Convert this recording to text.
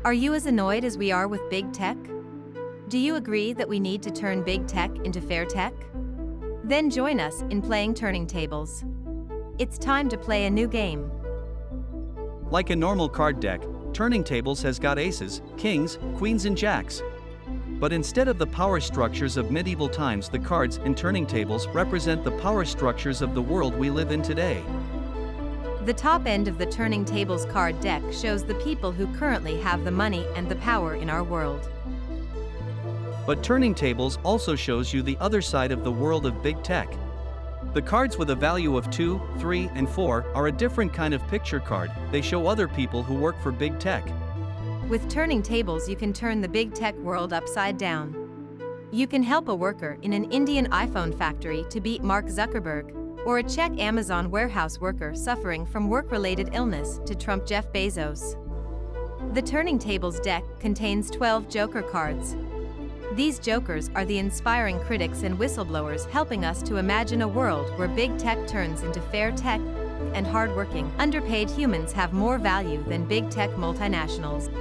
Are you as annoyed as we are with big tech? Do you agree that we need to turn big tech into fair tech? Then join us in playing turning tables. It's time to play a new game. Like a normal card deck, turning tables has got aces, kings, queens and jacks. But instead of the power structures of medieval times, the cards in turning tables represent the power structures of the world we live in today. The top end of the turning tables card deck shows the people who currently have the money and the power in our world. But turning tables also shows you the other side of the world of big tech. The cards with a value of 2, 3, and 4 are a different kind of picture card. They show other people who work for big tech. With turning tables, you can turn the big tech world upside down. You can help a worker in an Indian iPhone factory to beat Mark Zuckerberg, or a Czech Amazon warehouse worker suffering from work-related illness to trump Jeff Bezos. The turning tables deck contains 12 Joker cards. These jokers are the inspiring critics and whistleblowers helping us to imagine a world where big tech turns into fair tech and hardworking, underpaid humans have more value than big tech multinationals.